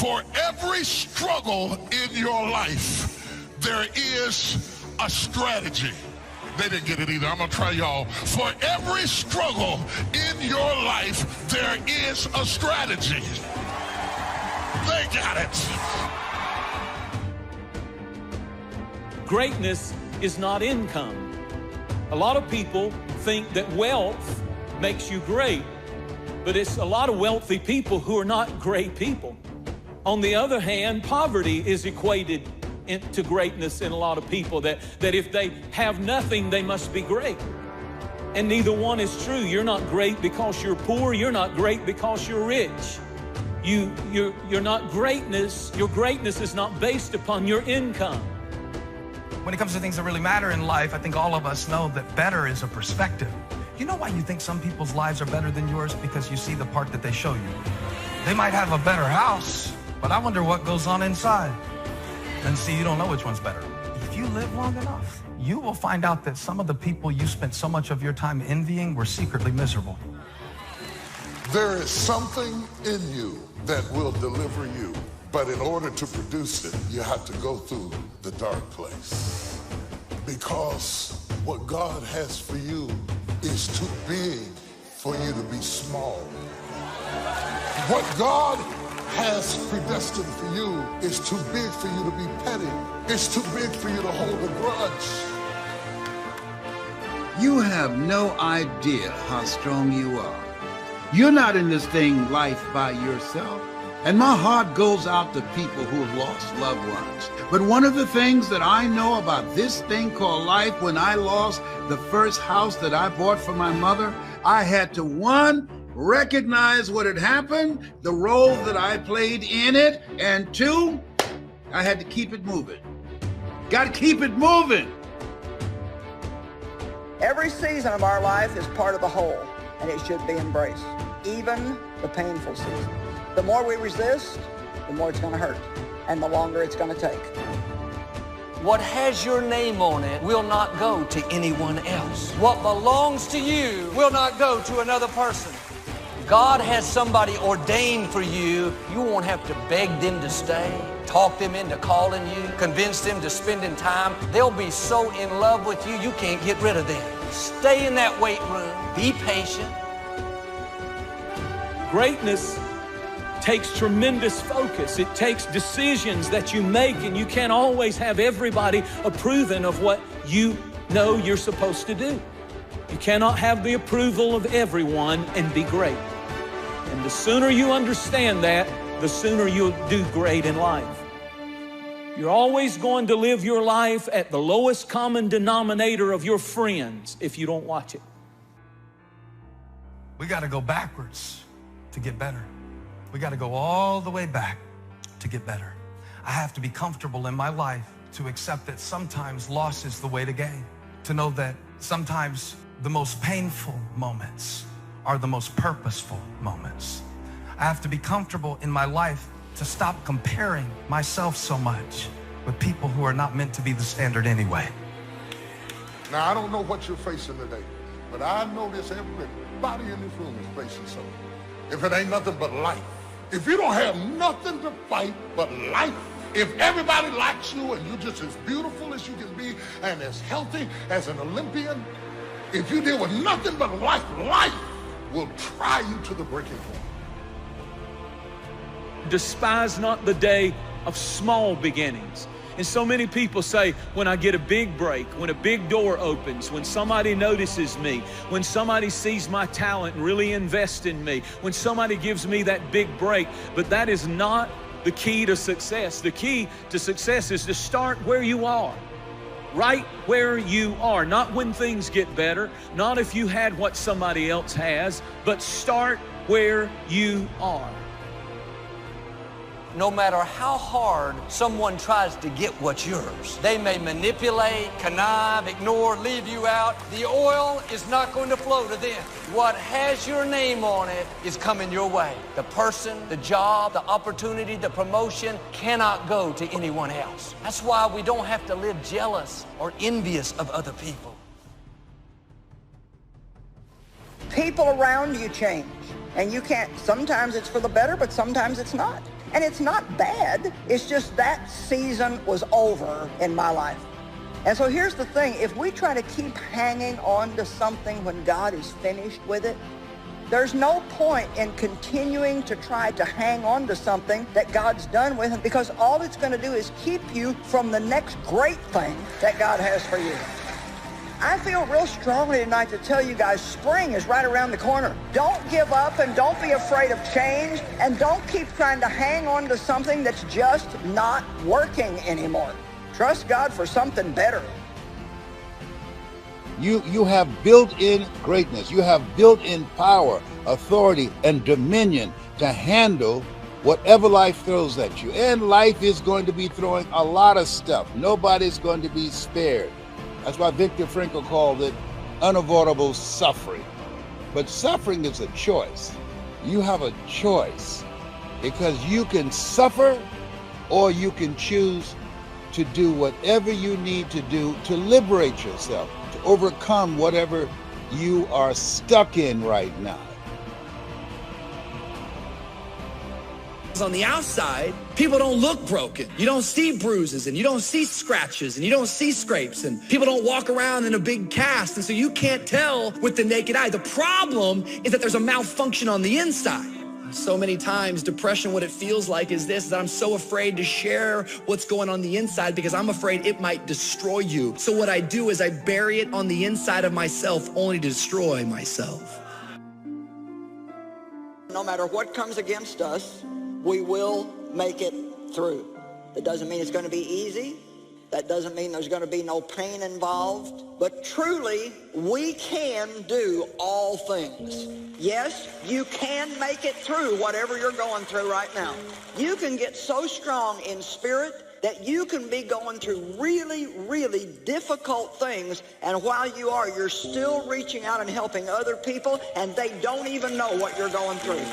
For every struggle in your life, there is a strategy. They didn't get it either. I'm gonna try y'all. For every struggle in your life, there is a strategy. They got it. Greatness is not income. A lot of people think that wealth makes you great, but it's a lot of wealthy people who are not great people. On the other hand, poverty is equated to greatness in a lot of people, that if they have nothing, they must be great. And neither one is true. You're not great because you're poor. You're not great because you're rich. You're not greatness. Your greatness is not based upon your income. When it comes to things that really matter in life, I think all of us know that better is a perspective. You know why you think some people's lives are better than yours? Because you see the part that they show you. They might have a better house, but I wonder what goes on inside. And see, you don't know which one's better. If you live long enough, you will find out that some of the people you spent so much of your time envying were secretly miserable. There is something in you that will deliver you, but in order to produce it, you have to go through the dark place. Because what God has for you is too big for you to be small. What God has predestined for you is too big for you to be petty. It's too big for you to hold a grudge. You have no idea how strong you are. You're not in this thing life by yourself. And my heart goes out to people who have lost loved ones. But one of the things that I know about this thing called life, when I lost the first house that I bought for my mother, I had to, one, recognize what had happened, the role that I played in it, and two, I had to keep it moving. Got to keep it moving. Every season of our life is part of the whole, and it should be embraced, even the painful seasons. The more we resist, the more it's going to hurt, and the longer it's going to take. What has your name on it will not go to anyone else. What belongs to you will not go to another person. God has somebody ordained for you. You won't have to beg them to stay, talk them into calling you, convince them to spending time. They'll be so in love with you, you can't get rid of them. Stay in that weight room. Be patient. Greatness takes tremendous focus. It takes decisions that you make, and you can't always have everybody approving of what you know you're supposed to do. You cannot have the approval of everyone and be great. And the sooner you understand that, the sooner you'll do great in life. You're always going to live your life at the lowest common denominator of your friends if you don't watch it. We got to go backwards to get better. We got to go all the way back to get better. I have to be comfortable in my life to accept that sometimes loss is the way to gain, to know that sometimes the most painful moments are the most purposeful moments. I have to be comfortable in my life to stop comparing myself so much with people who are not meant to be the standard anyway. Now, I don't know what you're facing today, but I know this, everybody in this room is facing something. If it ain't nothing but life. If you don't have nothing to fight but life, if everybody likes you and you're just as beautiful as you can be and as healthy as an Olympian, if you deal with nothing but life, life will try you to the breaking point. Despise not the day of small beginnings. And so many people say, when I get a big break, when a big door opens, when somebody notices me, when somebody sees my talent and really invests in me, when somebody gives me that big break. But that is not the key to success. The key to success is to start where you are, right where you are. Not when things get better, not if you had what somebody else has, but start where you are. No matter how hard someone tries to get what's yours, they may manipulate, connive, ignore, leave you out. The oil is not going to flow to them. What has your name on it is coming your way. The person, the job, the opportunity, the promotion cannot go to anyone else. That's why we don't have to live jealous or envious of other people. People around you change, and you can't, sometimes it's for the better, but sometimes it's not. And it's not bad. It's just that season was over in my life. And so here's the thing. If we try to keep hanging on to something when God is finished with it, there's no point in continuing to try to hang on to something that God's done with it, because all it's going to do is keep you from the next great thing that God has for you. I feel real strongly tonight to tell you guys, spring is right around the corner. Don't give up and don't be afraid of change, and don't keep trying to hang on to something that's just not working anymore. Trust God for something better. You have built-in greatness. You have built-in power, authority, and dominion to handle whatever life throws at you. And life is going to be throwing a lot of stuff. Nobody's going to be spared. That's why Viktor Frankl called it unavoidable suffering. But suffering is a choice. You have a choice, because you can suffer or you can choose to do whatever you need to do to liberate yourself, to overcome whatever you are stuck in right now. On the outside, people don't look broken. You don't see bruises, and you don't see scratches, and you don't see scrapes, and people don't walk around in a big cast, and so you can't tell with the naked eye. The problem is that there's a malfunction on the inside. So many times, depression, what it feels like is this, that I'm so afraid to share what's going on the inside because I'm afraid it might destroy you. So what I do is I bury it on the inside of myself, only to destroy myself. No matter what comes against us, we will make it through. That doesn't mean it's going to be easy. That doesn't mean there's going to be no pain involved. But truly, we can do all things. Yes, you can make it through whatever you're going through right now. You can get so strong in spirit that you can be going through really, really difficult things, and while you are, you're still reaching out and helping other people, and they don't even know what you're going through.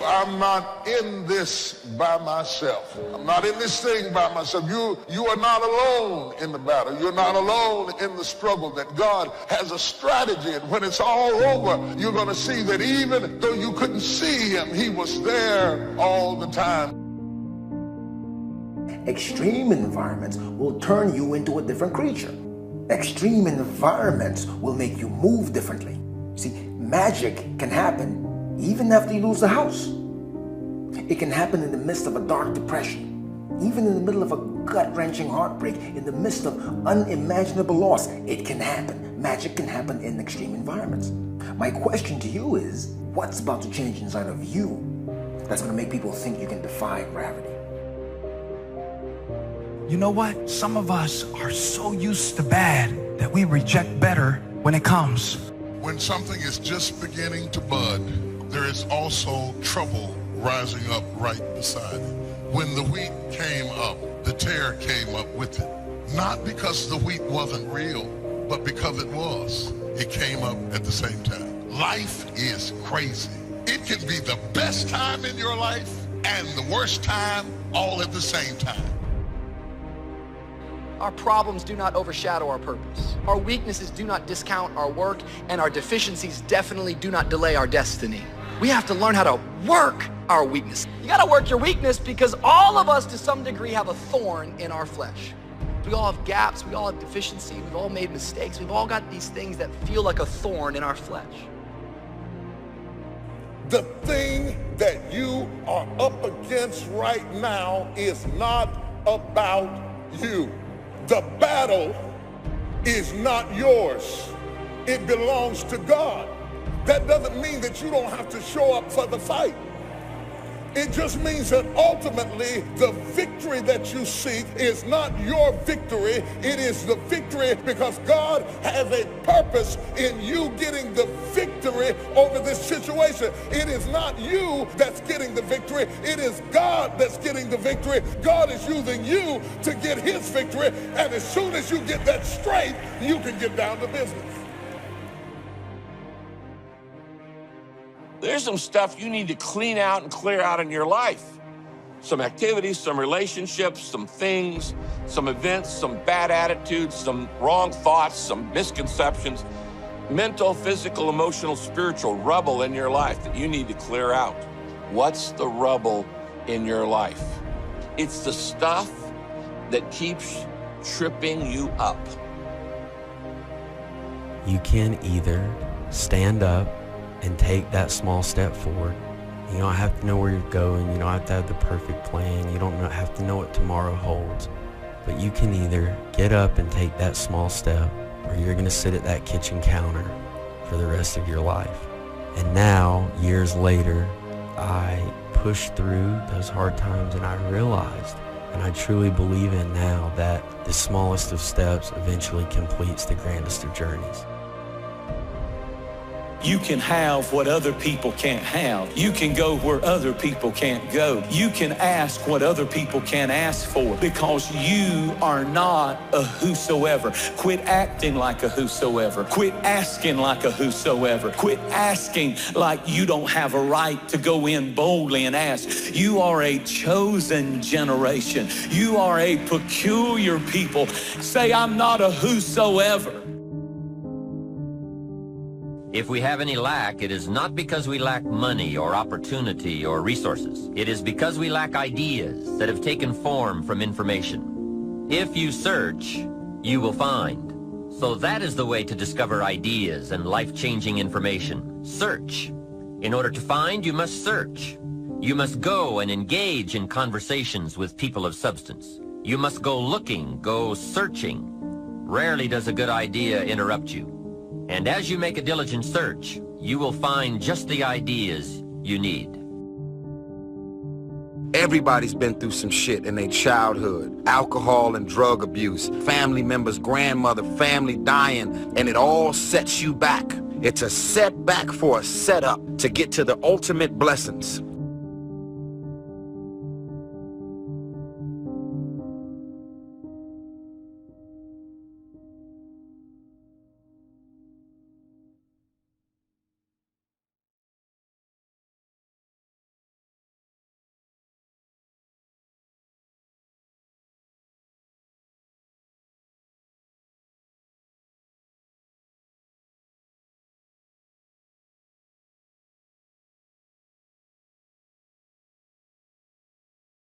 I'm not in this by myself. I'm not in this thing by myself. You are not alone in the battle. You're not alone in the struggle. That God has a strategy, and when it's all over, you're going to see that even though you couldn't see him, he was there all the time. Extreme environments will turn you into a different creature. Extreme environments will make you move differently. See, magic can happen even after you lose the house. It can happen in the midst of a dark depression, even in the middle of a gut-wrenching heartbreak, in the midst of unimaginable loss. It can happen. Magic can happen in extreme environments. My question to you is, what's about to change inside of you that's going to make people think you can defy gravity? You know what? Some of us are so used to bad that we reject better when it comes. When something is just beginning to bud, there is also trouble rising up right beside it. When the wheat came up, the tear came up with it. Not because the wheat wasn't real, but because it was. It came up at the same time. Life is crazy. It can be the best time in your life and the worst time all at the same time. Our problems do not overshadow our purpose. Our weaknesses do not discount our work, and our deficiencies definitely do not delay our destiny. We have to learn how to work our weakness. You gotta work your weakness, because all of us to some degree have a thorn in our flesh. We all have gaps, we all have deficiency, we've all made mistakes, we've all got these things that feel like a thorn in our flesh. The thing that you are up against right now is not about you. The battle is not yours. It belongs to God. That doesn't mean that you don't have to show up for the fight. It just means that ultimately the victory that you seek is not your victory. It is the victory because God has a purpose in you getting the victory over this situation. It is not you that's getting the victory. It is God that's getting the victory. God is using you to get his victory. And as soon as you get that straight, you can get down to business. There's some stuff you need to clean out and clear out in your life. Some activities, some relationships, some things, some events, some bad attitudes, some wrong thoughts, some misconceptions, mental, physical, emotional, spiritual rubble in your life that you need to clear out. What's the rubble in your life. It's the stuff that keeps tripping you up. You can either stand up and take that small step forward. You don't have to know where you're going. You don't have to have the perfect plan. You don't have to know what tomorrow holds. But you can either get up and take that small step, or you're going to sit at that kitchen counter for the rest of your life. And now, years later, I pushed through those hard times, and I realized, and I truly believe in now, that the smallest of steps eventually completes the grandest of journeys. You can have what other people can't have. You can go where other people can't go. You can ask what other people can't ask for, because you are not a whosoever. Quit acting like a whosoever. Quit asking like a whosoever. Quit asking like you don't have a right to go in boldly and ask. You are a chosen generation. You are a peculiar people. Say, I'm not a whosoever. If we have any lack, it is not because we lack money or opportunity or resources. It is because we lack ideas that have taken form from information. If you search, you will find. So that is the way to discover ideas and life-changing information. Search. In order to find, you must search. You must go and engage in conversations with people of substance. You must go looking, go searching. Rarely does a good idea interrupt you. And as you make a diligent search, you will find just the ideas you need. Everybody's been through some shit in their childhood. Alcohol and drug abuse, family members, grandmother, family dying, and it all sets you back. It's a setback for a setup to get to the ultimate blessings.